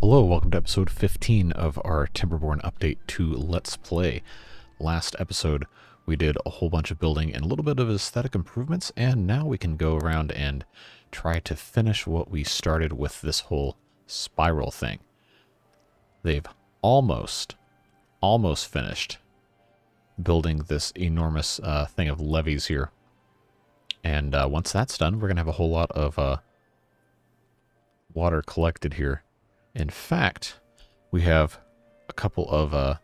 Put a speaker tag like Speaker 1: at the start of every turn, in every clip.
Speaker 1: Hello, welcome to episode 15 of our Timberborn update to Let's Play. Last episode, we did a whole bunch of building and a little bit of aesthetic improvements, and now we can go around and try to finish what we started with this whole spiral thing. They've almost finished building this enormous thing of levees here. And once that's done, we're going to have a whole lot of water collected here. In fact, we have a couple of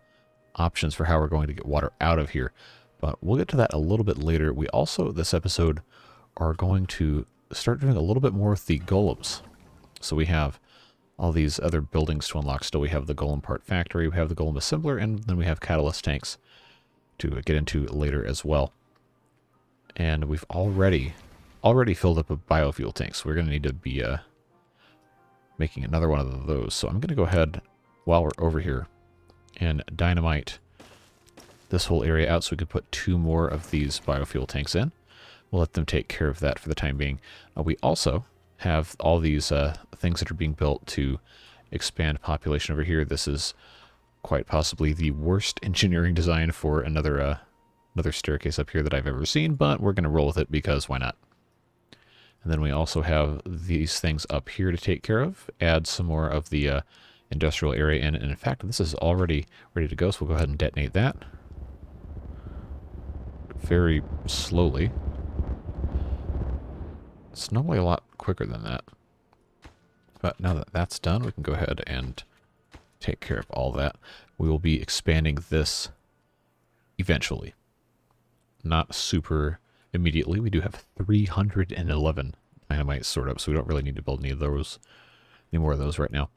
Speaker 1: options for how we're going to get water out of here, but we'll get to that a little bit later. We also, this episode, are going to start doing a little bit more with the golems. So we have all these other buildings to unlock still. We have the golem part factory, we have the golem assembler, and then we have catalyst tanks to get into later as well. And we've already filled up a biofuel tank, so we're going to need to be making another one of those. So I'm going to go ahead while we're over here and dynamite this whole area out so we can put 2 more of these biofuel tanks in. We'll let them take care of that for the time being. We also have all these things that are being built to expand population over here. This is quite possibly the worst engineering design for another staircase up here that I've ever seen, but we're going to roll with it because why not? And then we also have these things up here to take care of. Add some more of the industrial area in. And in fact, this is already ready to go, so we'll go ahead and detonate that. Very slowly. It's normally a lot quicker than that. But now that that's done, we can go ahead and take care of all that. We will be expanding this eventually. Not super immediately. We do have 311 dynamite stored up, so we don't really need to build any more of those right now.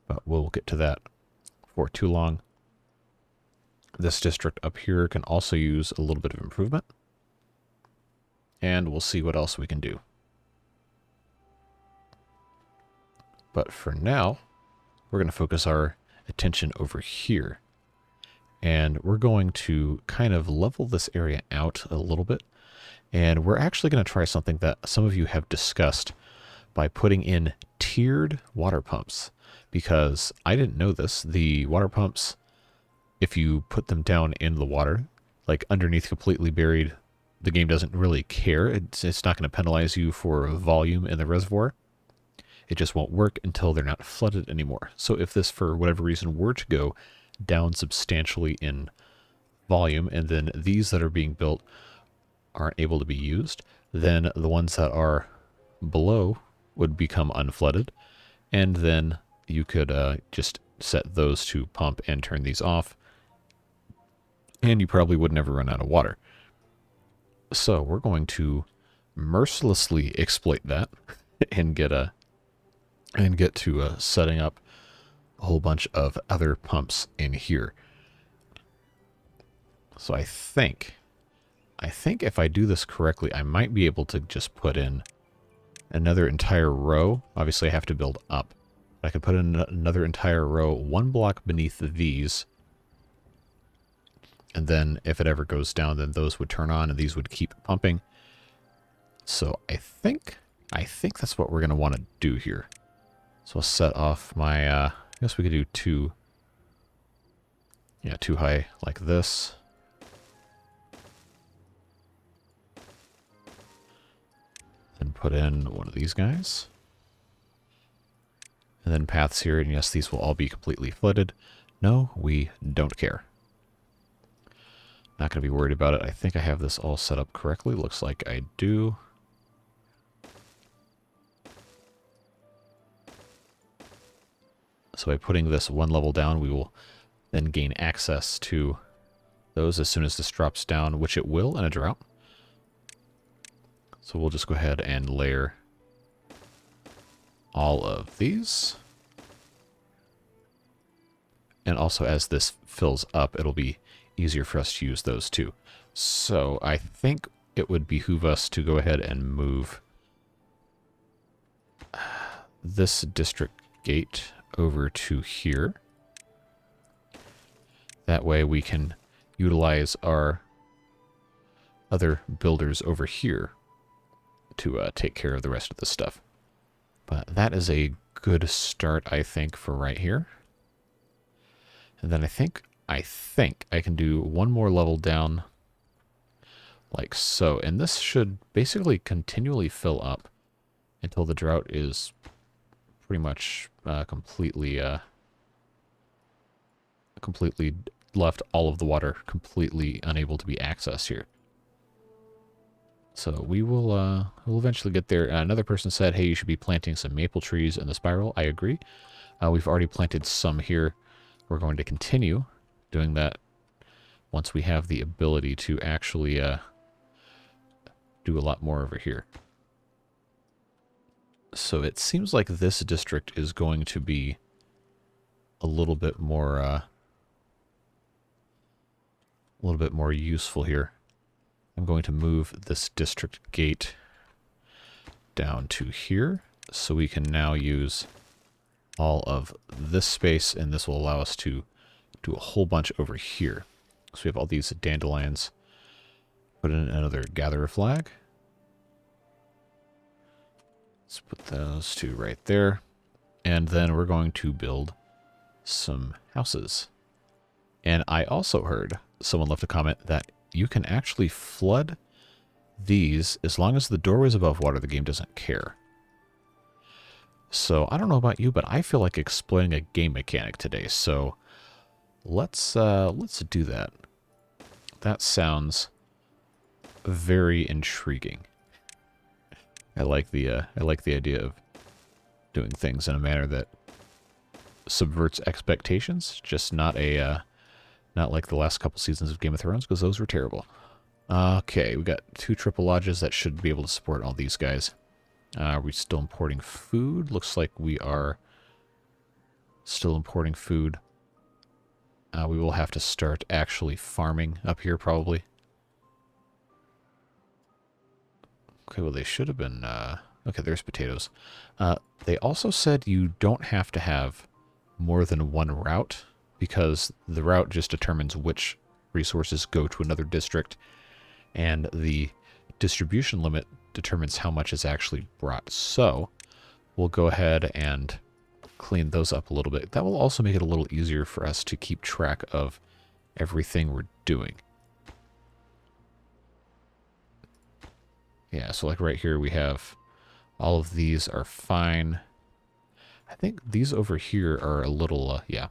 Speaker 1: But we'll get to that before too long. This district up here can also use a little bit of improvement. And we'll see what else we can do. But for now, we're going to focus our attention over here. And we're going to kind of level this area out a little bit. And we're actually going to try something that some of you have discussed by putting in tiered water pumps. Because I didn't know this. The water pumps, if you put them down in the water, like underneath completely buried, the game doesn't really care. It's not going to penalize you for volume in the reservoir. It just won't work until they're not flooded anymore. So if this, for whatever reason, were to go down substantially in volume, and then these that are being built aren't able to be used, then the ones that are below would become unflooded, and then you could just set those to pump and turn these off, and you probably would never run out of water. So we're going to mercilessly exploit that and get to setting up a whole bunch of other pumps in here. So I think if I do this correctly, I might be able to just put in another entire row. Obviously, I have to build up. I could put in another entire row, 1 block beneath these. And then if it ever goes down, then those would turn on and these would keep pumping. So I think that's what we're going to want to do here. So I'll set off my, I guess we could do 2 high like this. And put in one of these guys. And then paths here, and yes, these will all be completely flooded. No, we don't care. Not going to be worried about it. I think I have this all set up correctly. Looks like I do. So by putting this 1 level down, we will then gain access to those as soon as this drops down, which it will in a drought. So we'll just go ahead and layer all of these. And also as this fills up, it'll be easier for us to use those too. So I think it would behoove us to go ahead and move this district gate over to here. That way we can utilize our other builders over here to take care of the rest of the stuff. But that is a good start, I think, for right here. And then I think I can do one more level down like so. And this should basically continually fill up until the drought is pretty much completely left all of the water completely unable to be accessed here. So we'll eventually get there. Another person said, hey, you should be planting some maple trees in the spiral. I agree. We've already planted some here. We're going to continue doing that once we have the ability to actually do a lot more over here. So it seems like this district is going to be a little bit more useful here. I'm going to move this district gate down to here so we can now use all of this space, and this will allow us to do a whole bunch over here. So we have all these dandelions. Put in another gatherer flag. Let's put those two right there. And then we're going to build some houses. And I also heard someone left a comment that you can actually flood these as long as the doorway is above water. The game doesn't care. So I don't know about you, but I feel like exploiting a game mechanic today. So let's do that. That sounds very intriguing. I like the idea of doing things in a manner that subverts expectations. Just not like the last couple seasons of Game of Thrones, because those were terrible. Okay, we got 2 triple lodges that should be able to support all these guys. Are we still importing food? Looks like we are still importing food. We will have to start actually farming up here, probably. Okay, well, they should have been... okay, there's potatoes. They also said you don't have to have more than one route, because the route just determines which resources go to another district, and the distribution limit determines how much is actually brought. So we'll go ahead and clean those up a little bit. That will also make it a little easier for us to keep track of everything we're doing. Yeah, so like right here we have all of these are fine. I think these over here are a little, yeah.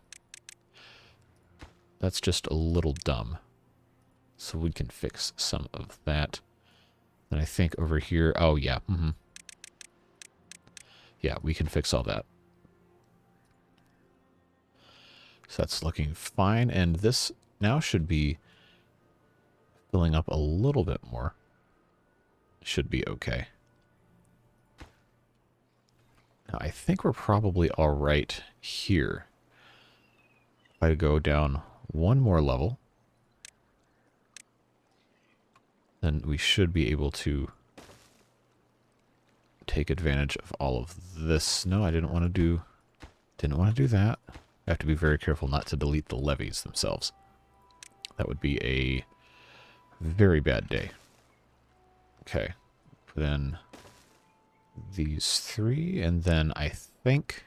Speaker 1: That's just a little dumb. So we can fix some of that. And I think over here, oh yeah, yeah, we can fix all that. So that's looking fine, and this now should be filling up a little bit more. Should be okay. Now I think we're probably all right here. If I go down one more level, then we should be able to take advantage of all of this. No, I didn't want to do that. I have to be very careful not to delete the levees themselves. That would be a very bad day. Okay, put in these 3, and then I think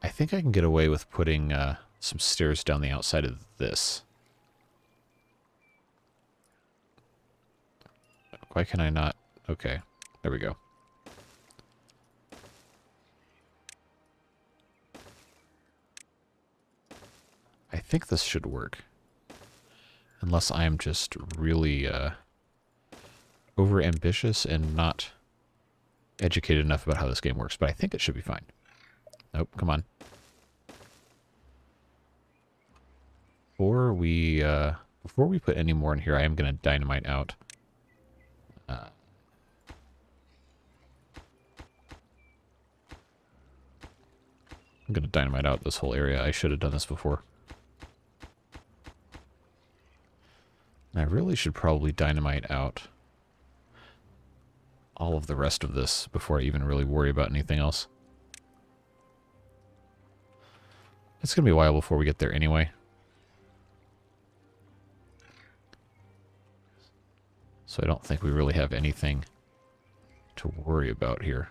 Speaker 1: I can get away with putting some stairs down the outside of this. Why can I not? Okay, there we go. I think this should work. Unless I am just really over-ambitious and not educated enough about how this game works. But I think it should be fine. Nope, come on. Before we put any more in here, I am going to dynamite out. I'm going to dynamite out this whole area. I should have done this before. I really should probably dynamite out all of the rest of this before I even really worry about anything else. It's going to be a while before we get there anyway. So I don't think we really have anything to worry about here.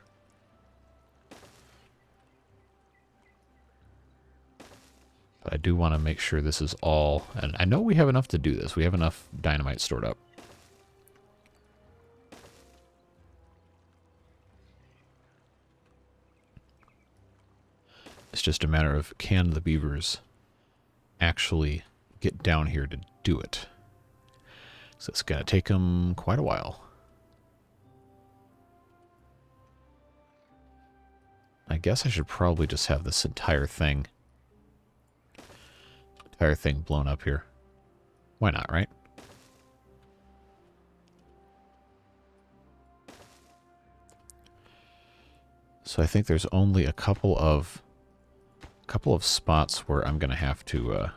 Speaker 1: But I do want to make sure this is all... And I know we have enough to do this. We have enough dynamite stored up. It's just a matter of, can the beavers actually get down here to do it? So it's going to take them quite a while. I guess I should probably just have this entire thing blown up here. Why not, right? So I think there's only a couple of spots where I'm going to have to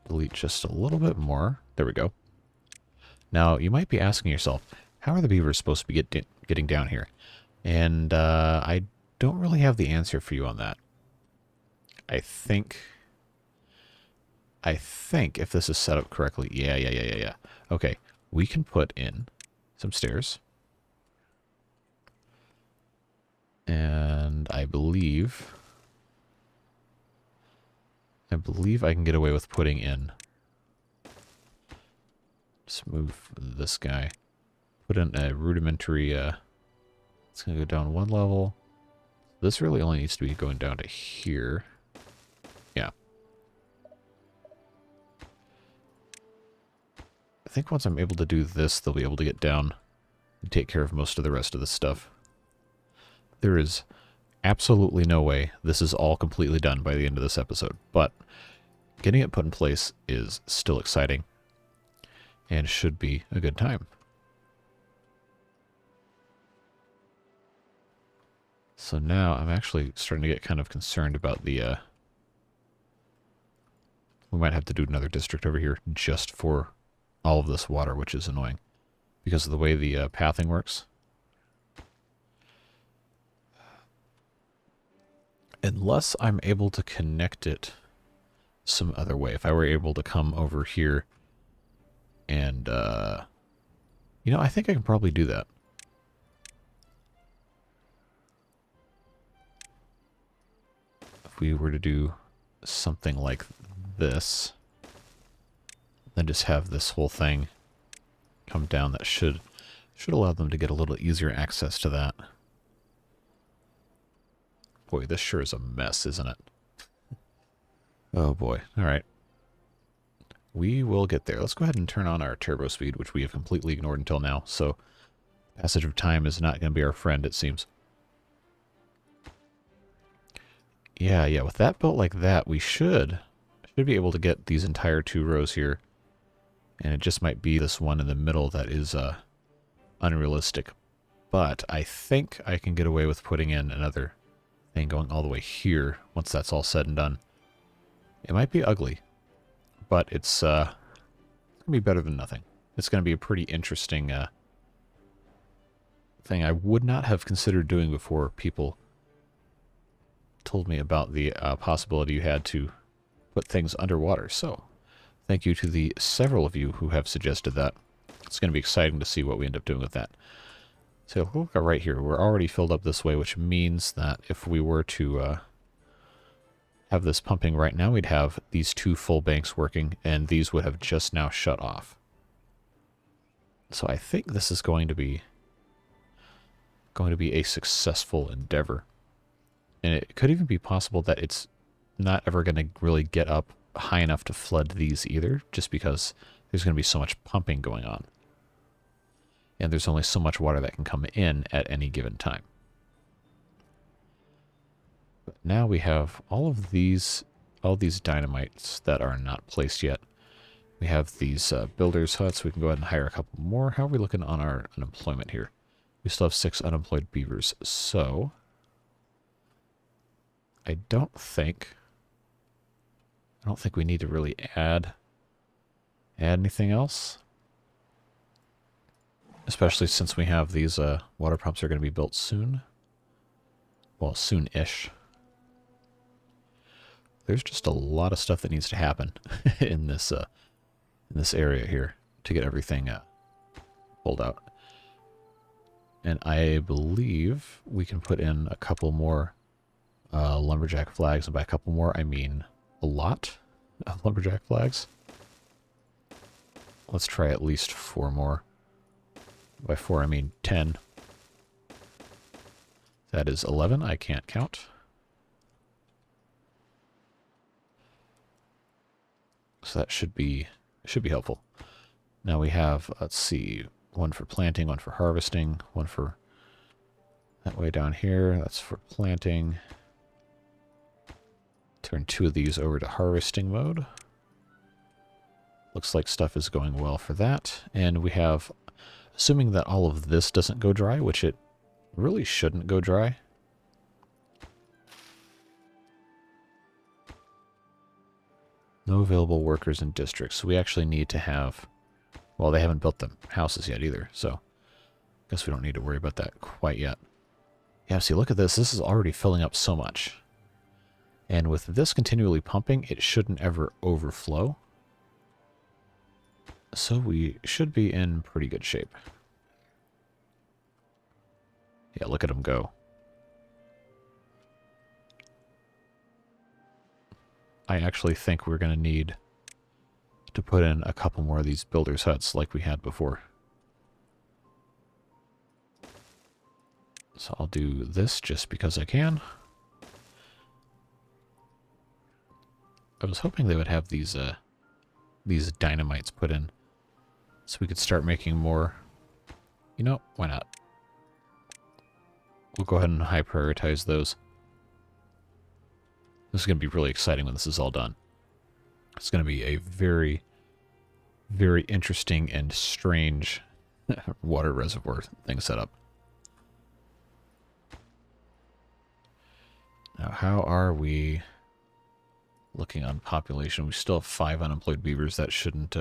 Speaker 1: delete just a little bit more. There we go. Now, you might be asking yourself, how are the beavers supposed to be getting down here? And I don't really have the answer for you on that. I think if this is set up correctly, yeah. Okay, we can put in some stairs. And I believe I can get away with putting in... Just move this guy. Put in a rudimentary... it's going to go down one level. This really only needs to be going down to here. Yeah. I think once I'm able to do this, they'll be able to get down and take care of most of the rest of the stuff. There is absolutely no way this is all completely done by the end of this episode, but getting it put in place is still exciting and should be a good time. So now I'm actually starting to get kind of concerned about the... we might have to do another district over here just for all of this water, which is annoying because of the way the pathing works. Unless I'm able to connect it some other way. If I were able to come over here and, you know, I think I can probably do that. If we were to do something like this, then just have this whole thing come down, that should allow them to get a little easier access to that. Boy, this sure is a mess, isn't it? Oh boy. Alright. We will get there. Let's go ahead and turn on our turbo speed, which we have completely ignored until now. So, passage of time is not going to be our friend, it seems. Yeah, with that built like that, we should be able to get these entire 2 rows here. And it just might be this one in the middle that is unrealistic. But I think I can get away with putting in another thing going all the way here once that's all said and done. It might be ugly, but it's going to be better than nothing. It's going to be a pretty interesting thing I would not have considered doing before people told me about the possibility you had to put things underwater. So, thank you to the several of you who have suggested that. It's going to be exciting to see what we end up doing with that. So look right here. We're already filled up this way, which means that if we were to have this pumping right now, we'd have these 2 full banks working, and these would have just now shut off. So I think this is going to be a successful endeavor. And it could even be possible that it's not ever going to really get up high enough to flood these either, just because there's going to be so much pumping going on. And there's only so much water that can come in at any given time. But now we have all these dynamites that are not placed yet. We have these builders' huts. We can go ahead and hire a couple more. How are we looking on our unemployment here? We still have 6 unemployed beavers. So, I don't think we need to really add anything else. Especially since we have these water pumps are going to be built soon. Well, soon-ish. There's just a lot of stuff that needs to happen in this area here to get everything pulled out. And I believe we can put in a couple more lumberjack flags, and by a couple more, I mean a lot of lumberjack flags. Let's try at least 4 more. By 4, I mean 10. That is 11. I can't count. So that should be helpful. Now we have, let's see, one for planting, one for harvesting, one for that way down here. That's for planting. Turn 2 of these over to harvesting mode. Looks like stuff is going well for that. And we have, assuming that all of this doesn't go dry, which it really shouldn't go dry. No available workers in districts. So we actually need to have, well, they haven't built the houses yet either, so I guess we don't need to worry about that quite yet. Yeah, see, look at this. This is already filling up so much. And with this continually pumping, it shouldn't ever overflow. So we should be in pretty good shape. Yeah, look at them go. I actually think we're going to need to put in a couple more of these builders' huts like we had before. So I'll do this just because I can. I was hoping they would have these dynamites put in so we could start making more. You know, why not? We'll go ahead and high prioritize those. This is going to be really exciting when this is all done. It's going to be a very, very interesting and strange water reservoir thing set up. Now, how are we looking on population? We still have 5 unemployed beavers. That shouldn't,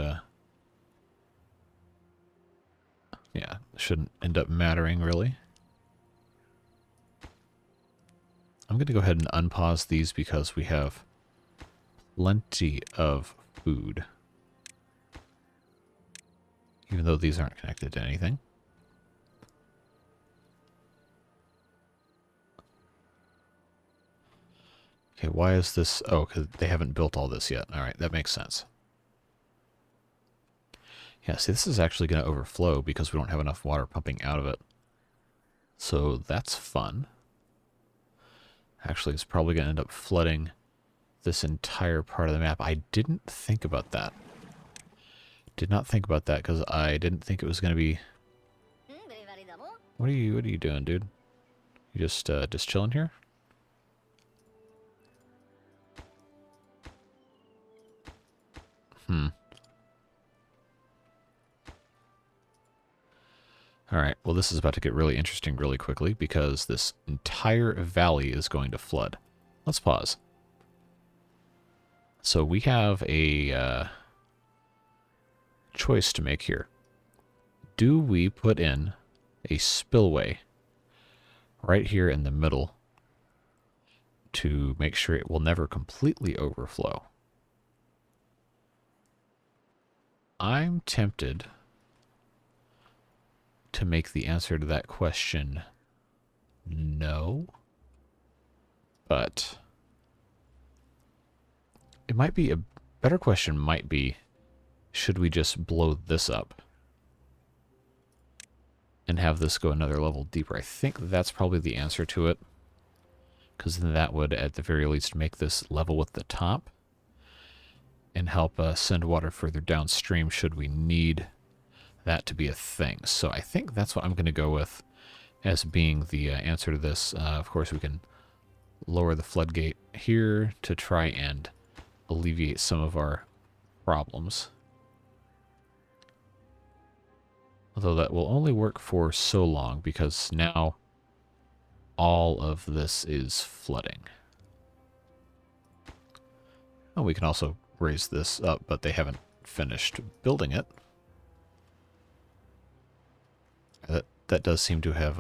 Speaker 1: yeah, shouldn't end up mattering, really. I'm going to go ahead and unpause these because we have plenty of food. Even though these aren't connected to anything. Okay, why is this? Oh, because they haven't built all this yet. Alright, that makes sense. Yeah, see, this is actually going to overflow because we don't have enough water pumping out of it. So that's fun. Actually, it's probably going to end up flooding this entire part of the map. I didn't think about that. Did not think about that because I didn't think it was going to be... What are you doing, dude? You just chilling here? Alright, well this is about to get really interesting really quickly because this entire valley is going to flood. Let's pause. So we have a choice to make here. Do we put in a spillway right here in the middle to make sure it will never completely overflow? I'm tempted to make the answer to that question no, but it might be a better question might be, should we just blow this up and have this go another level deeper? I think that's probably the answer to it, because then that would at the very least make this level with the top and help send water further downstream should we need that to be a thing. So I think that's what I'm going to go with as being the answer to this. Of course, we can lower the floodgate here to try and alleviate some of our problems. Although that will only work for so long because now all of this is flooding. Oh, we can also raise this up, but they haven't finished building it. That does seem to have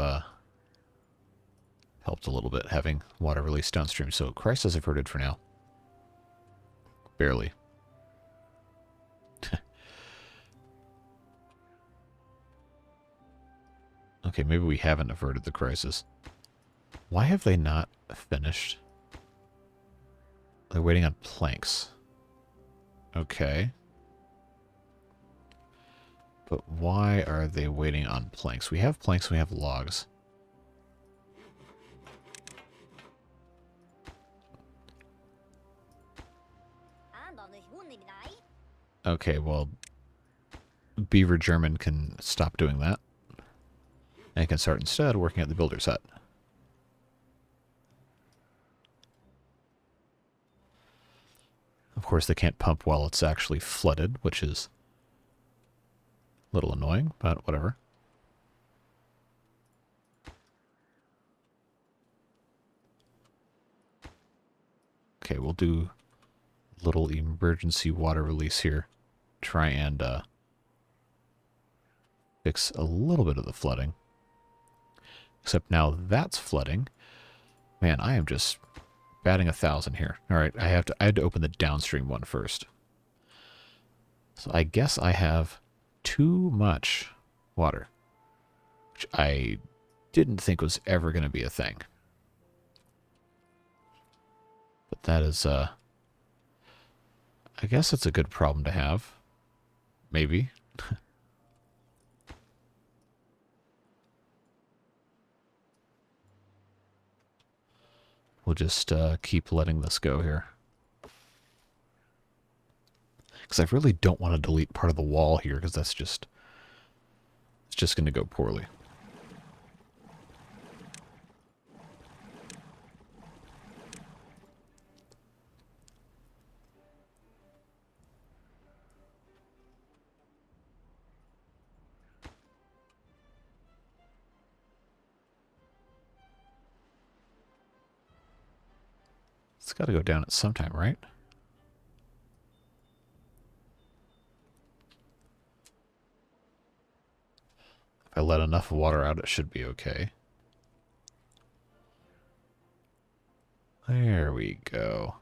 Speaker 1: helped a little bit, having water released downstream. So crisis averted for now. Barely. Okay, maybe we haven't averted the crisis. Why have they not finished? They're waiting on planks. Okay. But why are they waiting on planks? We have planks, we have logs. Okay, well, Beaver German can stop doing that. And can start instead working at the builder's hut. Of course, they can't pump while it's actually flooded, which is a little annoying, but whatever. Okay, we'll do a little emergency water release here. Try and fix a little bit of the flooding. Except now that's flooding. Man, I am just batting 1,000 here. All right, I had to open the downstream one first. So I guess I have too much water, which I didn't think was ever going to be a thing. But that is, I guess it's a good problem to have. Maybe. We'll just keep letting this go here. Because I really don't want to delete part of the wall here, because that's just... it's just going to go poorly. It's got to go down at some time, right? If I let enough water out, it should be okay. There we go.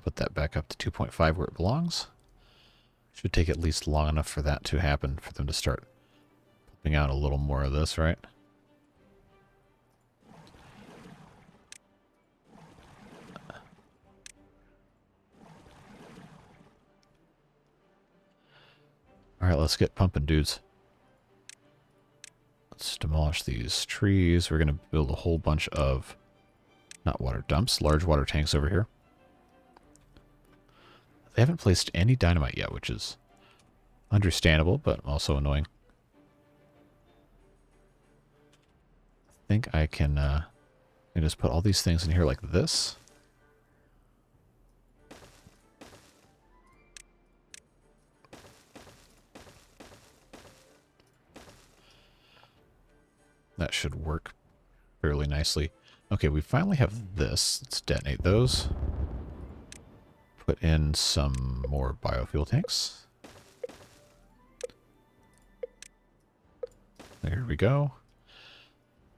Speaker 1: Put that back up to 2.5 where it belongs. Should take at least long enough for that to happen, for them to start pumping out a little more of this, right? Alright, let's get pumping, dudes. Let's demolish these trees. We're going to build a whole bunch of, not water dumps, large water tanks over here. They haven't placed any dynamite yet, which is understandable, but also annoying. I think I can just put all these things in here like this. That should work fairly nicely. Okay, we finally have this. Let's detonate those. Put in some more biofuel tanks. There we go.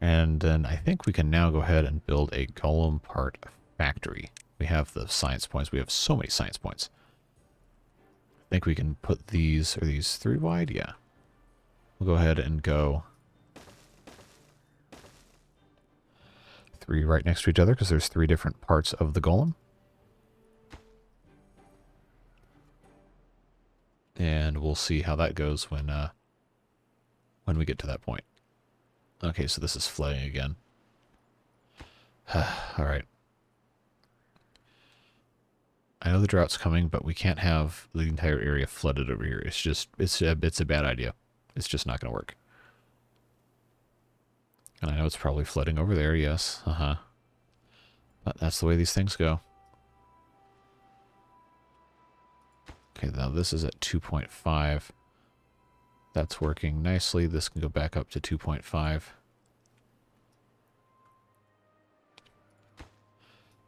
Speaker 1: And then I think we can now go ahead and build a golem part factory. We have the science points. We have so many science points. I think we can put these, are these 3 wide? Yeah. We'll go ahead and go 3 right next to each other because there's 3 different parts of the golem. And we'll see how that goes when we get to that point. Okay, so this is flooding again. All right. I know the drought's coming, but we can't have the entire area flooded over here. It's just, it's a bad idea. It's just not going to work. And I know it's probably flooding over there, yes. But that's the way these things go. Okay, now this is at 2.5. That's working nicely. This can go back up to 2.5.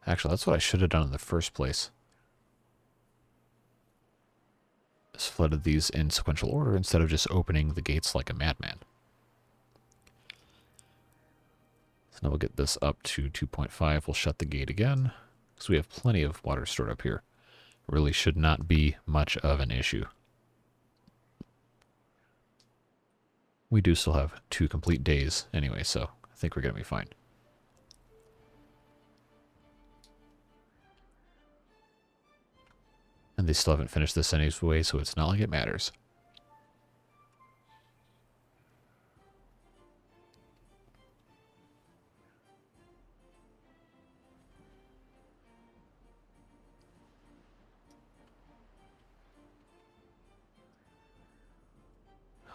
Speaker 1: Actually, that's what I should have done in the first place. Just flooded these in sequential order instead of just opening the gates like a madman. So now we'll get this up to 2.5. We'll shut the gate again because we have plenty of water stored up here. Really should not be much of an issue. We do still have 2 complete days anyway, so I think we're going to be fine. And they still haven't finished this anyway, so it's not like it matters.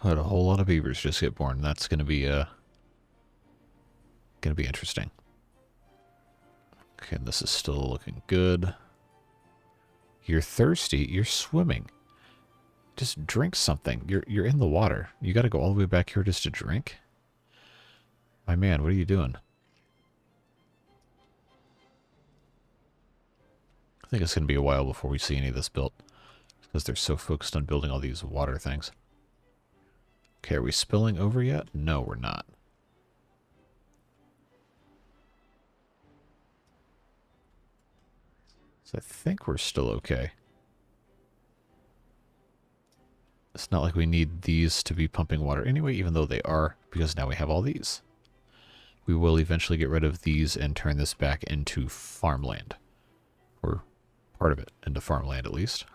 Speaker 1: Had a whole lot of beavers just get born. That's gonna be interesting. Okay, this is still looking good. You're thirsty. You're swimming. Just drink something. You're in the water. You got to go all the way back here just to drink? My man, what are you doing? I think it's going to be a while before we see any of this built, because they're so focused on building all these water things. Okay, are we spilling over yet? No, we're not. So I think we're still okay. It's not like we need these to be pumping water anyway, even though they are, because now we have all these. We will eventually get rid of these and turn this back into farmland. Or part of it into farmland, at least.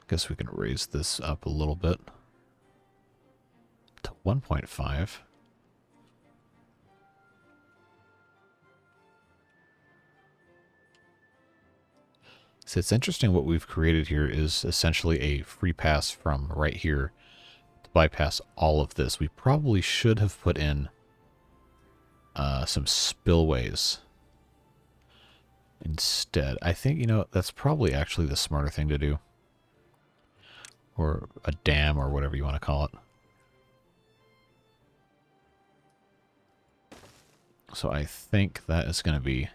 Speaker 1: Guess we can raise this up a little bit to 1.5. So it's interesting what we've created here is essentially a free pass from right here to bypass all of this. We probably should have put in some spillways instead. I think, you know, that's probably actually the smarter thing to do. Or a dam, or whatever you want to call it. So I think that is going to be...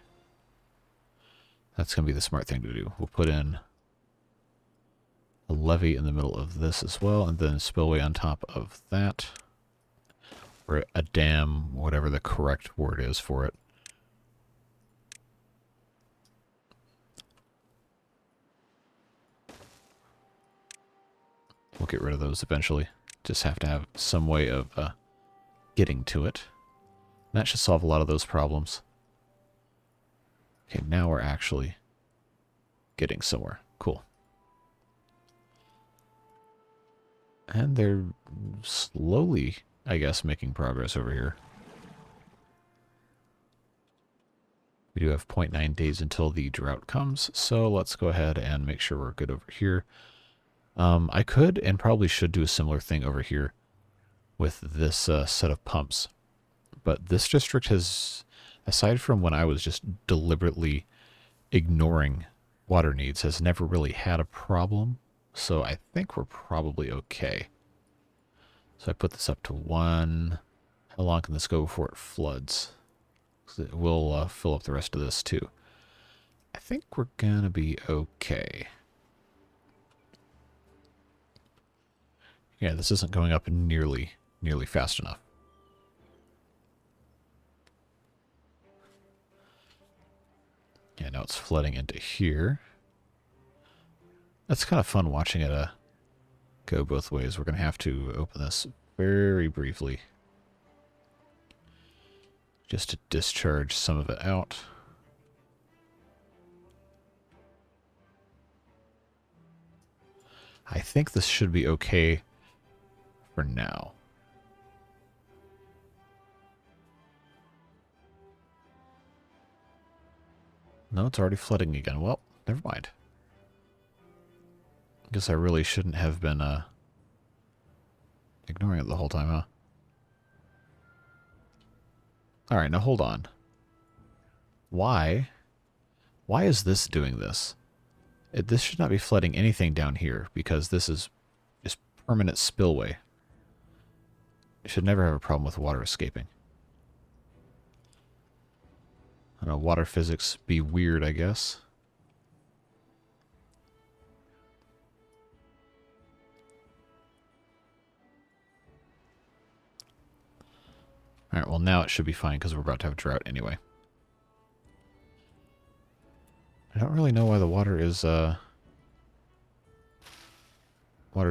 Speaker 1: that's going to be the smart thing to do. We'll put in a levee in the middle of this as well, and then a spillway on top of that. Or a dam, whatever the correct word is for it. We'll get rid of those eventually. Just have to have some way of getting to it. And that should solve a lot of those problems. Okay, now we're actually getting somewhere. Cool. And they're slowly, I guess, making progress over here. We do have 0.9 days until the drought comes, so let's go ahead and make sure we're good over here. I could and probably should do a similar thing over here with this set of pumps. But this district has, aside from when I was just deliberately ignoring water needs, has never really had a problem. So I think we're probably okay. So I put this up to 1. How long can this go before it floods? 'Cause it will fill up the rest of this too. I think we're going to be okay. Yeah, this isn't going up nearly fast enough. Yeah, now it's flooding into here. That's kind of fun watching it go both ways. We're going to have to open this very briefly, just to discharge some of it out. I think this should be okay for now. No, it's already flooding again. Well, never mind. Guess I really shouldn't have been ignoring it the whole time, huh? Alright, now hold on. Why? Why is this doing this? This should not be flooding anything down here, because this is just permanent spillway. It should never have a problem with water escaping. I don't know, water physics be weird, I guess. Alright, well now it should be fine because we're about to have a drought anyway. I don't really know why the water's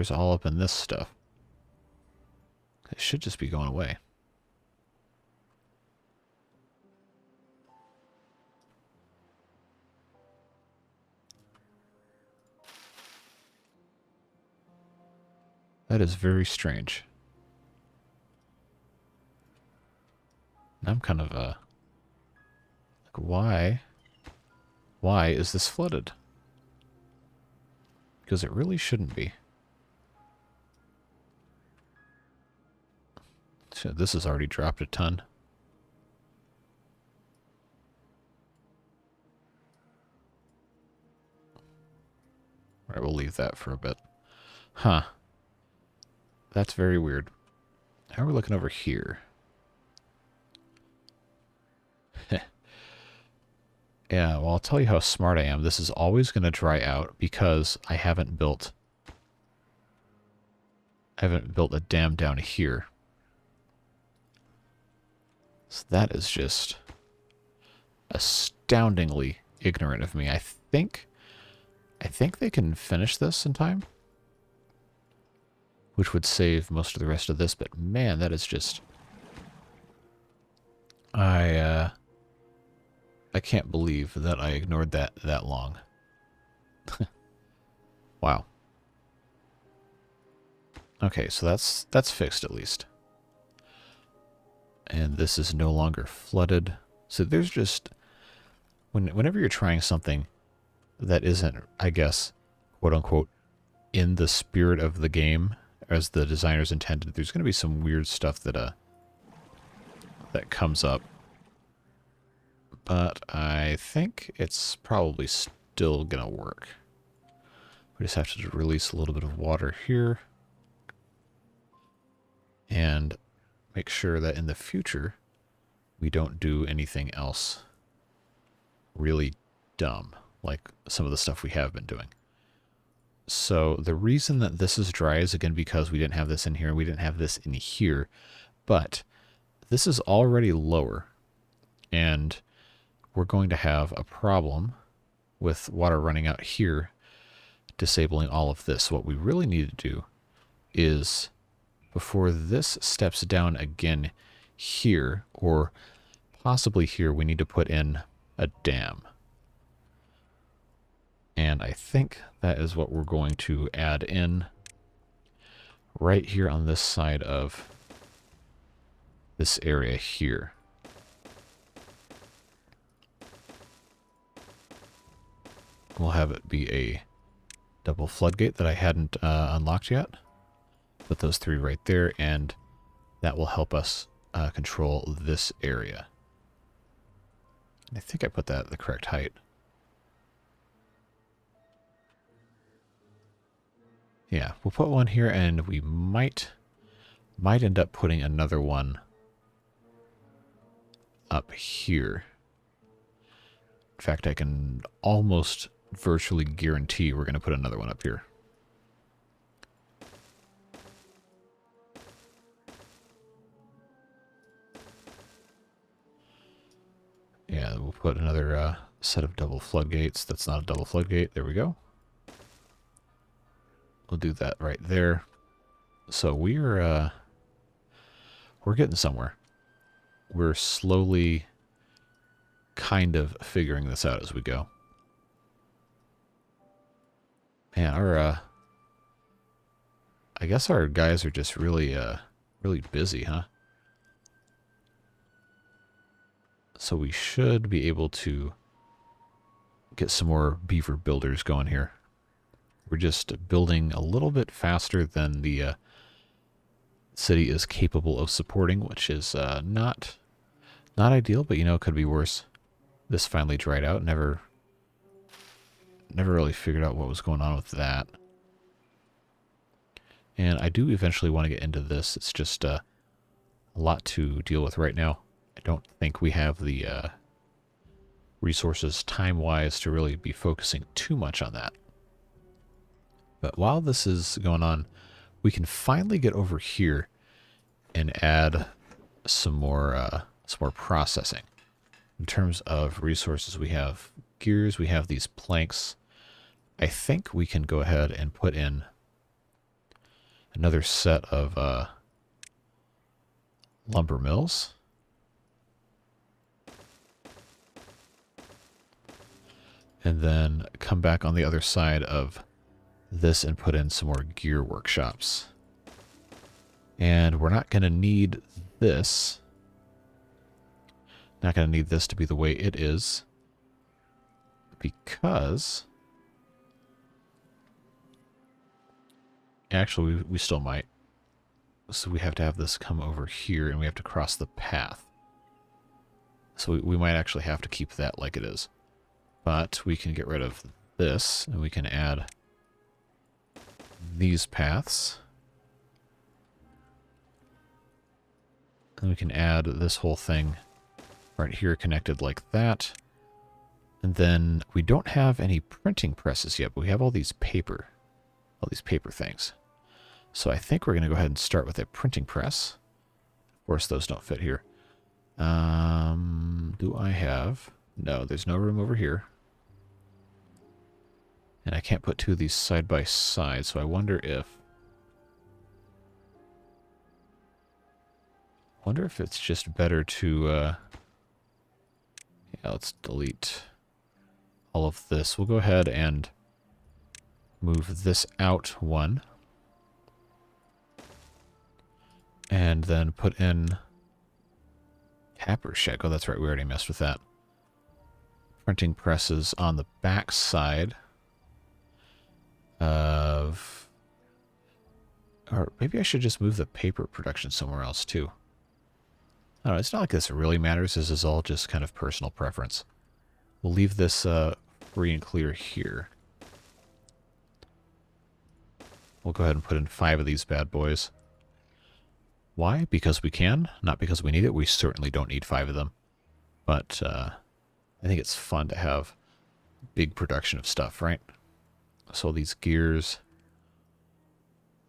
Speaker 1: all up in this stuff. It should just be going away. That is very strange. I'm kind of, like, why? Why is this flooded? Because it really shouldn't be. So this has already dropped a ton. Alright, we'll leave that for a bit. Huh. That's very weird. How are we looking over here? Yeah, well, I'll tell you how smart I am. This is always going to dry out because I haven't built a dam down here. So that is just astoundingly ignorant of me. I think they can finish this in time, which would save most of the rest of this, but man, that is just... I can't believe that I ignored that long. Wow. Okay, so that's fixed at least. And this is no longer flooded. So there's just... Whenever you're trying something that isn't, I guess, quote-unquote, in the spirit of the game, as the designers intended, there's going to be some weird stuff that comes up. But I think it's probably still going to work. We just have to release a little bit of water here. And make sure that in the future, we don't do anything else really dumb, like some of the stuff we have been doing. So the reason that this is dry is, again, because we didn't have this in here, and we didn't have this in here. But this is already lower, and we're going to have a problem with water running out here, disabling all of this. What we really need to do is, before this steps down again here, or possibly here, we need to put in a dam. And I think that is what we're going to add in right here on this side of this area here. We'll have it be a double floodgate that I hadn't unlocked yet. Put those three right there, and that will help us control this area. I think I put that at the correct height. Yeah, we'll put one here, and we might end up putting another one up here. In fact, I can almost virtually guarantee we're going to put another one up here. Yeah, we'll put another set of double floodgates. That's not a double floodgate. There we go. We'll do that right there. So we're getting somewhere. We're slowly kind of figuring this out as we go. Man, I guess our guys are just really busy, huh? So we should be able to get some more beaver builders going here. We're just building a little bit faster than the city is capable of supporting, which is not ideal, but you know, it could be worse. This finally dried out. Never really figured out what was going on with that. And I do eventually want to get into this. It's just a lot to deal with right now. I don't think we have the resources time-wise to really be focusing too much on that. But while this is going on, we can finally get over here and add some more processing. In terms of resources, we have gears. We have these planks. I think we can go ahead and put in another set of lumber mills. And then come back on the other side of this and put in some more gear workshops. And we're not going to need this. Not going to need this to be the way it is. Because... actually, we still might. So we have to have this come over here, and we have to cross the path. So we might actually have to keep that like it is. But we can get rid of this, and we can add these paths. And we can add this whole thing right here connected like that. And then we don't have any printing presses yet, but we have all these paper things. So I think we're going to go ahead and start with a printing press. Of course, those don't fit here. Do I have... no, there's no room over here. And I can't put two of these side by side, so I wonder if... it's just better to... yeah, let's delete all of this. We'll go ahead and move this out one. And then put in tapper shack. Oh, that's right. We already messed with that. Printing presses on the back side of... or maybe I should just move the paper production somewhere else too. I don't know. It's not like this really matters. This is all just kind of personal preference. We'll leave this free and clear here. We'll go ahead and put in 5 of these bad boys. Why? Because we can, not because we need it. We certainly don't need 5 of them. But I think it's fun to have big production of stuff, right? So these gears,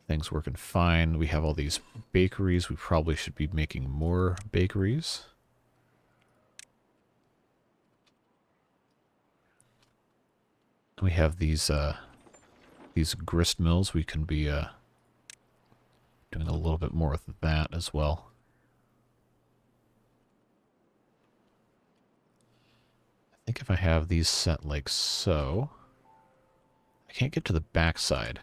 Speaker 1: things working fine. We have all these bakeries. We probably should be making more bakeries. We have these grist mills. We can be doing a little bit more with that as well. I think if I have these set like so, I can't get to the back side.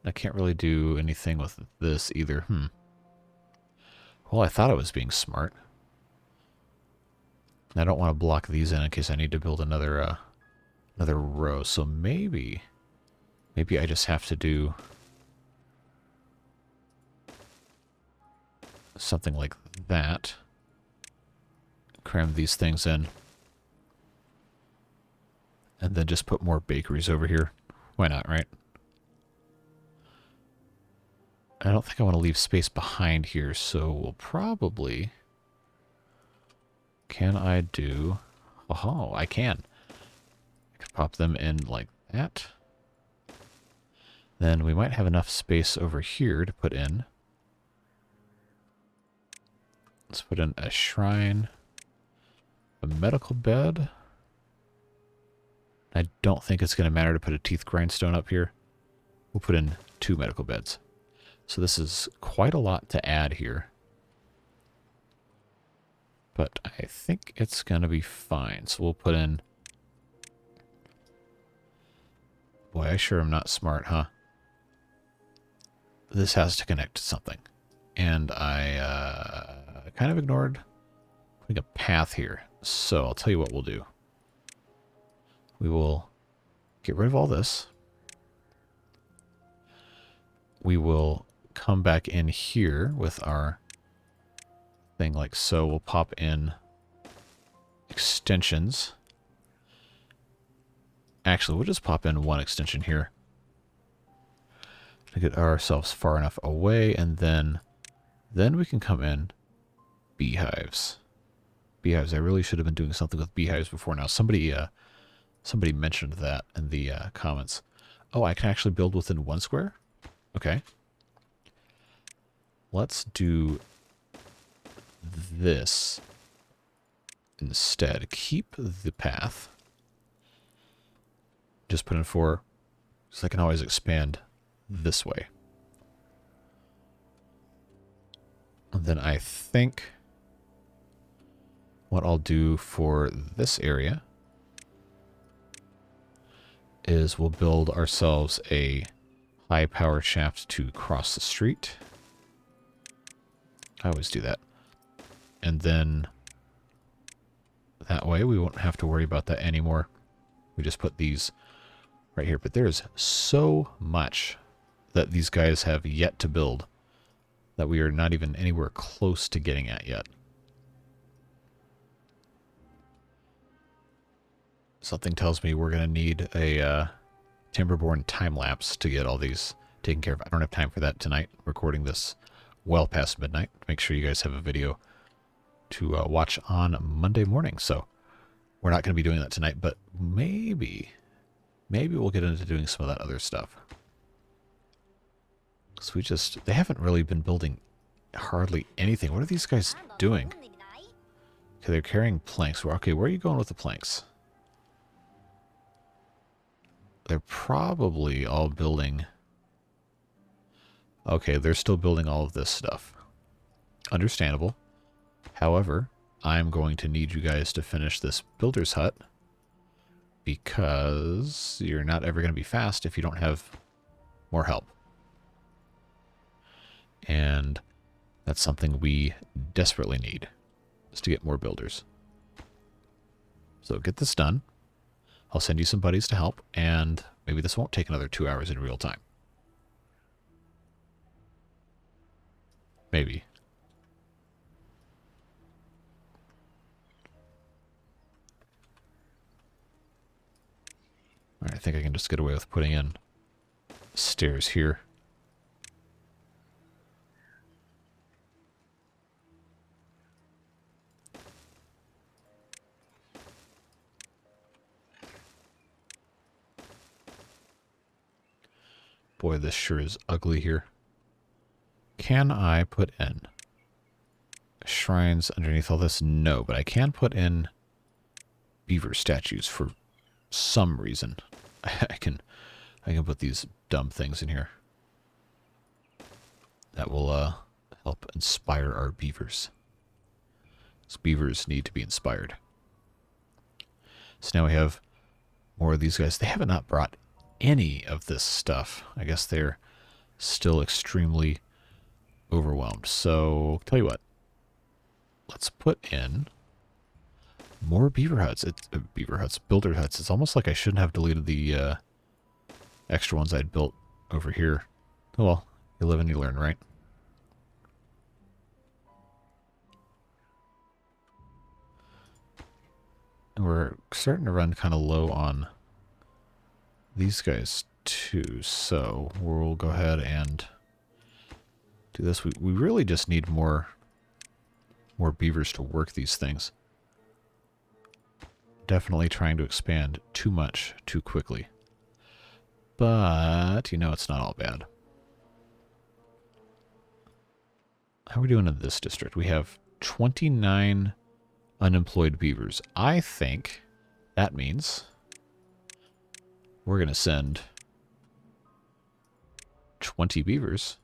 Speaker 1: I can't really do anything with this either. Well, I thought I was being smart. I don't want to block these in case I need to build another row. So maybe I just have to do something like that. Cram these things in. And then just put more bakeries over here. Why not, right? I don't think I want to leave space behind here, so we'll probably... can I do... oh, I can. I can pop them in like that. Then we might have enough space over here to put in... let's put in a shrine, a medical bed. I don't think it's going to matter to put a teeth grindstone up here. We'll put in 2 medical beds. So this is quite a lot to add here. But I think it's going to be fine. So we'll put in... boy, I sure am not smart, huh? This has to connect to something. And I kind of ignored putting a path here. So I'll tell you what we'll do. We will get rid of all this. We will come back in here with our thing like so. We'll pop in extensions. Actually, we'll just pop in 1 extension here to get ourselves far enough away, and then we can come in beehives. Beehives. I really should have been doing something with beehives before now. Somebody mentioned that in the comments. Oh, I can actually build within 1 square? Okay. Let's do this. instead keep the path. Just put in 4, so I can always expand this way. And then I think what I'll do for this area is we'll build ourselves a high power shaft to cross the street. I always do that. And then that way we won't have to worry about that anymore. We just put these right here. But there's so much that these guys have yet to build that we are not even anywhere close to getting at yet. Something tells me we're going to need a Timberborn time-lapse to get all these taken care of. I don't have time for that tonight. I'm recording this well past midnight. Make sure you guys have a video to watch on Monday morning. So we're not going to be doing that tonight, but maybe we'll get into doing some of that other stuff. So they haven't really been building hardly anything. What are these guys doing? Okay, they're carrying planks. Okay, where are you going with the planks? They're probably all building... Okay, they're still building all of this stuff. Understandable. However, I'm going to need you guys to finish this builder's hut because you're not ever going to be fast if you don't have more help. And that's something we desperately need, is to get more builders. So get this done. I'll send you some buddies to help, and maybe this won't take another 2 hours in real time. Maybe. All right, I think I can just get away with putting in stairs here. Boy, this sure is ugly here. Can I put in shrines underneath all this? No, but I can put in beaver statues for some reason. I can put these dumb things in here. That will help inspire our beavers. These beavers need to be inspired. So now we have more of these guys. They have not brought any of this stuff. I guess they're still extremely overwhelmed. So, tell you what. Let's put in more beaver huts. It's builder huts. It's almost like I shouldn't have deleted the extra ones I'd built over here. Oh well, you live and you learn, right? And we're starting to run kind of low on these guys too, so we'll go ahead and do this. We really just need more beavers to work these things. Definitely trying to expand too much too quickly. But, you know, it's not all bad. How are we doing in this district? We have 29 unemployed beavers. I think that means we're going to send 20 beavers.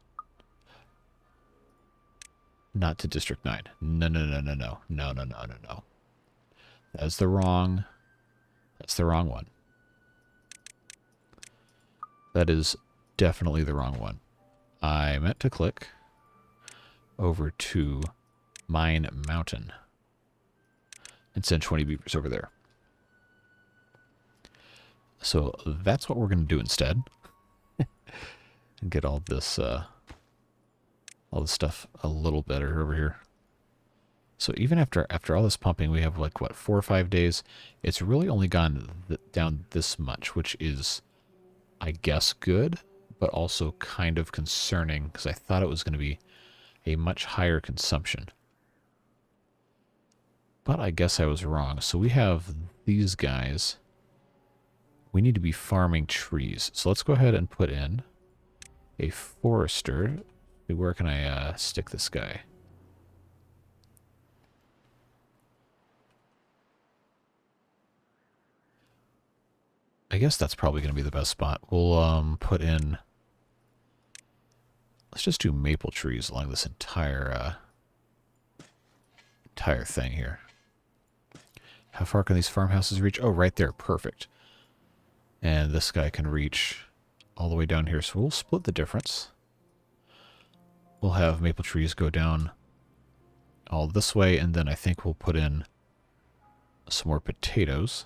Speaker 1: Not to District 9. No. That's the wrong one. That is definitely the wrong one. I meant to click over to Mine Mountain and send 20 beavers over there. So that's what we're going to do instead. And get all this stuff a little better over here. So even after all this pumping, we have like, what, 4 or 5 days? It's really only gone down this much, which is, I guess, good, but also kind of concerning, because I thought it was going to be a much higher consumption. But I guess I was wrong. So we have these guys. We need to be farming trees. So let's go ahead and put in a forester. Where can I stick this guy? I guess that's probably going to be the best spot. We'll put in... Let's just do maple trees along this entire thing here. How far can these farmhouses reach? Oh, right there. Perfect. And this guy can reach all the way down here. So we'll split the difference. We'll have maple trees go down all this way, and then I think we'll put in some more potatoes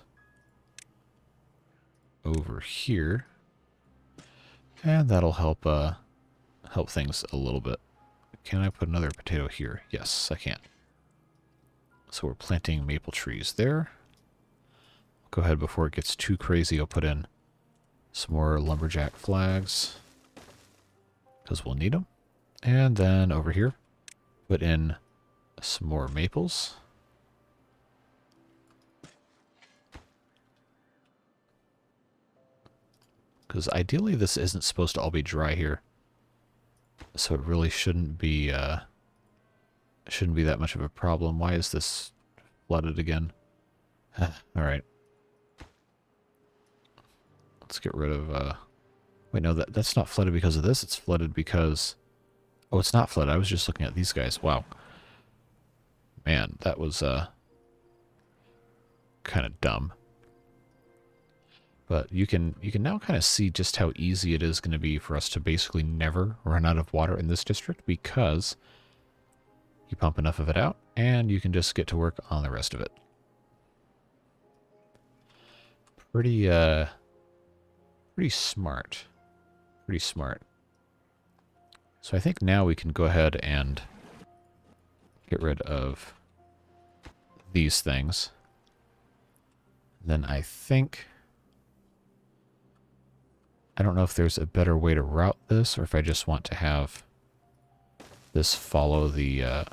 Speaker 1: over here. And that'll help help things a little bit. Can I put another potato here? Yes, I can. So we're planting maple trees there. Go ahead before it gets too crazy. I'll put in some more lumberjack flags because we'll need them. And then over here, put in some more maples. Because ideally this isn't supposed to all be dry here. So it really shouldn't be that much of a problem. Why is this flooded again? Alright. Let's get rid of... Wait, no, that's not flooded because of this. It's flooded because... Oh, it's not flooded. I was just looking at these guys. Wow. Man, that was kind of dumb. But you can now kind of see just how easy it is going to be for us to basically never run out of water in this district, because you pump enough of it out and you can just get to work on the rest of it. Pretty smart. Pretty smart. So I think now we can go ahead and get rid of these things. Then I think... I don't know if there's a better way to route this, or if I just want to have this follow the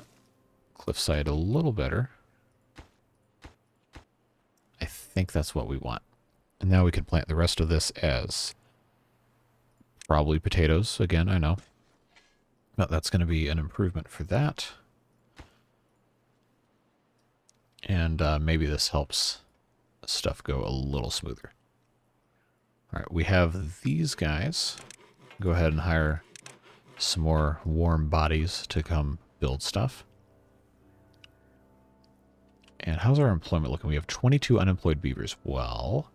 Speaker 1: cliffside a little better. I think that's what we want. And now we can plant the rest of this as probably potatoes. Again, I know. But that's going to be an improvement for that. And maybe this helps stuff go a little smoother. Alright, we have these guys. Go ahead and hire some more warm bodies to come build stuff. And how's our employment looking? We have 22 unemployed beavers. Well,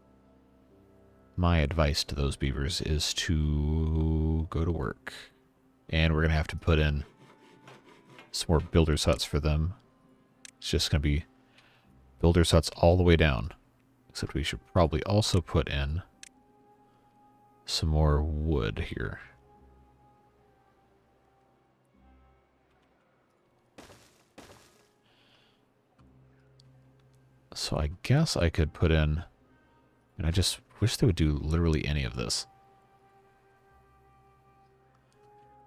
Speaker 1: my advice to those beavers is to go to work. And we're going to have to put in some more builder's huts for them. It's just going to be builder's huts all the way down. Except we should probably also put in some more wood here. So I guess I could put in, and I just wish they would do literally any of this.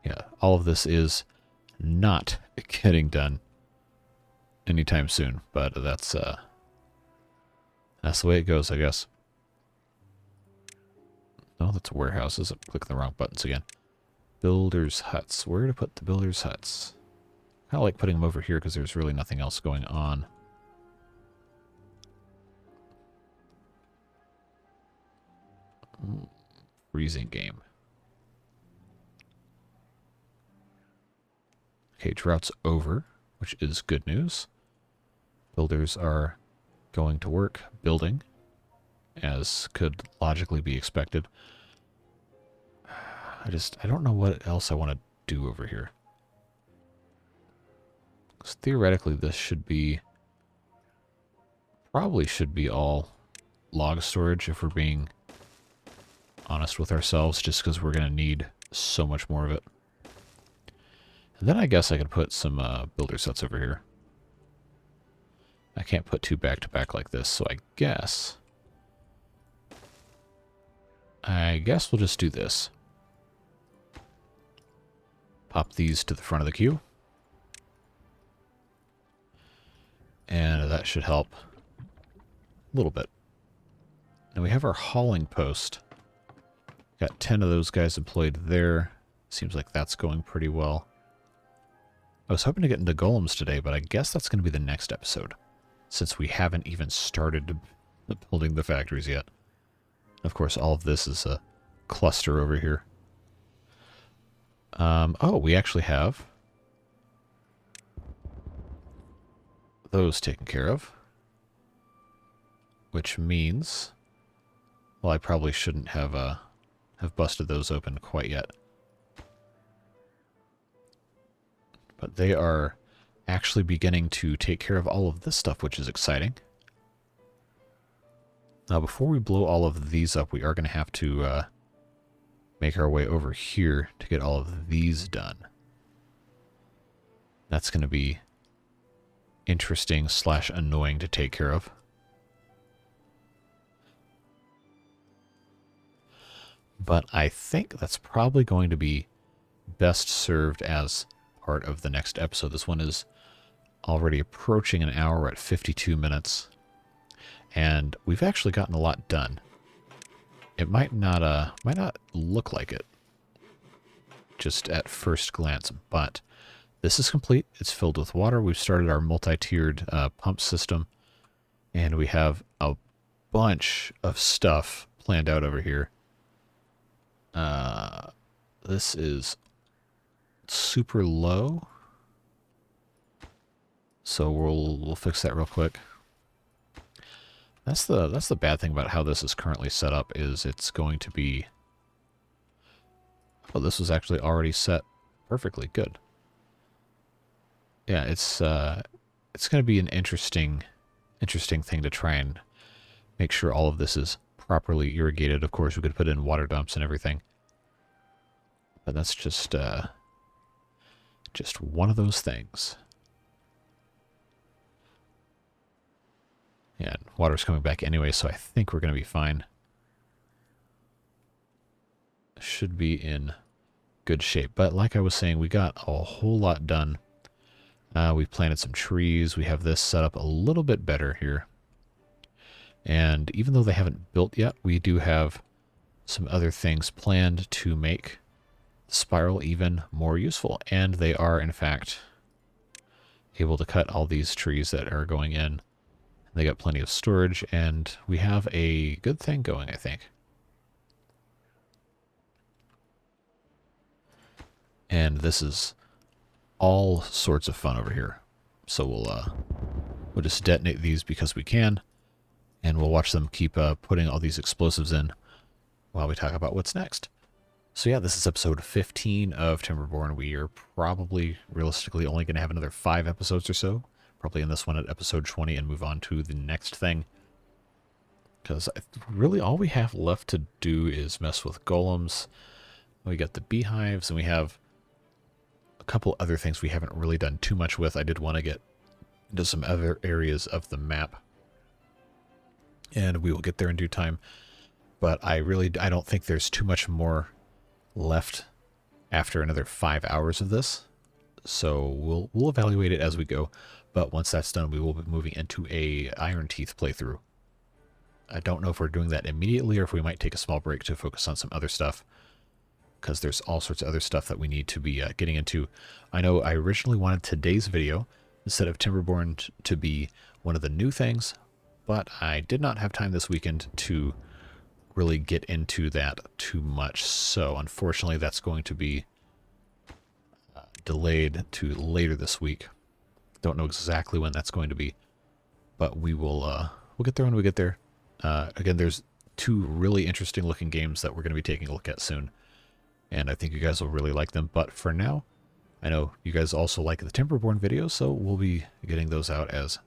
Speaker 1: Yeah, all of this is not getting done anytime soon, but that's the way it goes, I guess. No, that's warehouses. I'm clicking the wrong buttons again. Builders' huts. Where to put the builders' huts? I like putting them over here because there's really nothing else going on. Freezing game. Okay, drought's over, which is good news. Builders are going to work building, as could logically be expected. I don't know what else I want to do over here. Because theoretically this should be, probably should be all log storage if we're being honest with ourselves, just because we're going to need so much more of it. And then I guess I could put some builder sets over here. I can't put two back to back like this, so I guess we'll just do this. Pop these to the front of the queue. And that should help a little bit. Now we have our hauling post. Got 10 of those guys employed there. Seems like that's going pretty well. I was hoping to get into golems today, but I guess that's going to be the next episode, since we haven't even started building the factories yet. Of course, all of this is a cluster over here. Oh, we actually have those taken care of. Which means, well, I probably shouldn't have busted those open quite yet. But they are actually beginning to take care of all of this stuff, which is exciting. Now, before we blow all of these up, we are going to have to make our way over here to get all of these done. That's going to be interesting / annoying to take care of. But I think that's probably going to be best served as part of the next episode. This one is already approaching an hour. We're at 52 minutes. And we've actually gotten a lot done. It might not look like it just at first glance, but this is complete. It's filled with water. We've started our multi-tiered pump system, and we have a bunch of stuff planned out over here. This is super low, so we'll fix that real quick. That's the bad thing about how this is currently set up, is it's going to be... Oh, this was actually already set perfectly. Good. Yeah, it's going to be an interesting thing to try and make sure all of this is properly irrigated. Of course, we could put in water dumps and everything, but that's just one of those things. Yeah, water's coming back anyway, so I think we're going to be fine. Should be in good shape. But like I was saying, we got a whole lot done. We planted some trees. We have this set up a little bit better here. And even though they haven't built yet, we do have some other things planned to make the spiral even more useful. And they are, in fact, able to cut all these trees that are going in. They got plenty of storage, and we have a good thing going, I think. And this is all sorts of fun over here. So we'll just detonate these because we can, and we'll watch them keep putting all these explosives in while we talk about what's next. So yeah, this is episode 15 of Timberborn. We are probably, realistically, only going to have another 5 episodes or so. Probably in this one at episode 20 and move on to the next thing. Because really all we have left to do is mess with golems. We got the beehives, and we have a couple other things we haven't really done too much with. I did want to get into some other areas of the map, and we will get there in due time. But I don't think there's too much more left after another 5 hours of this. So we'll evaluate it as we go. But once that's done, we will be moving into a Iron Teeth playthrough. I don't know if we're doing that immediately or if we might take a small break to focus on some other stuff, because there's all sorts of other stuff that we need to be getting into. I know I originally wanted today's video, instead of Timberborn, to be one of the new things, but I did not have time this weekend to really get into that too much. So unfortunately, that's going to be delayed to later this week. Don't know exactly when that's going to be, but we'll get there when we get there. Again, there's 2 really interesting looking games that we're going to be taking a look at soon, and I think you guys will really like them. But for now, I know you guys also like the Timberborn videos, so we'll be getting those out as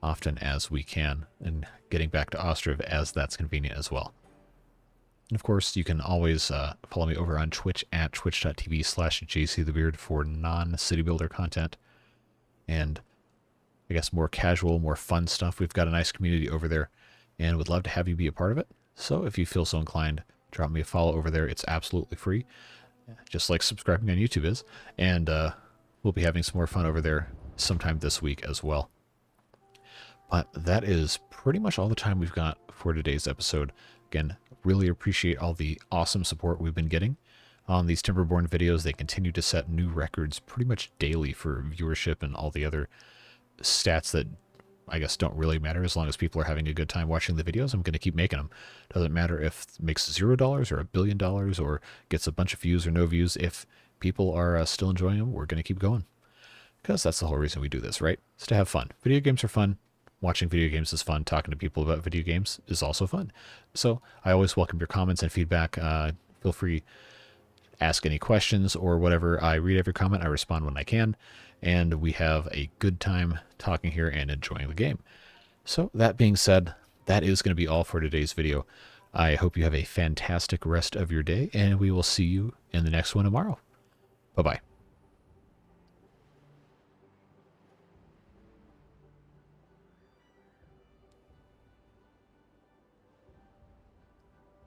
Speaker 1: often as we can and getting back to Ostriv as that's convenient as well. And of course, you can always follow me over on Twitch at twitch.tv/jcthebeard for non-city builder content. And I guess more casual, more fun stuff. We've got a nice community over there, and would love to have you be a part of it. So if you feel so inclined, drop me a follow over there. It's absolutely free, just like subscribing on YouTube is. And we'll be having some more fun over there sometime this week as well. But that is pretty much all the time we've got for today's episode. Again, really appreciate all the awesome support we've been getting on these Timberborn videos. They continue to set new records pretty much daily for viewership and all the other stats that I guess don't really matter. As long as people are having a good time watching the videos, I'm going to keep making them. Doesn't matter if it makes $0 or $1 billion or gets a bunch of views or no views. If people are still enjoying them, we're going to keep going. Because that's the whole reason we do this, right? It's to have fun. Video games are fun. Watching video games is fun. Talking to people about video games is also fun. So I always welcome your comments and feedback. Feel free to ask any questions or whatever. I read every comment. I respond when I can. And we have a good time talking here and enjoying the game. So that being said, that is going to be all for today's video. I hope you have a fantastic rest of your day, and we will see you in the next one tomorrow. Bye-bye.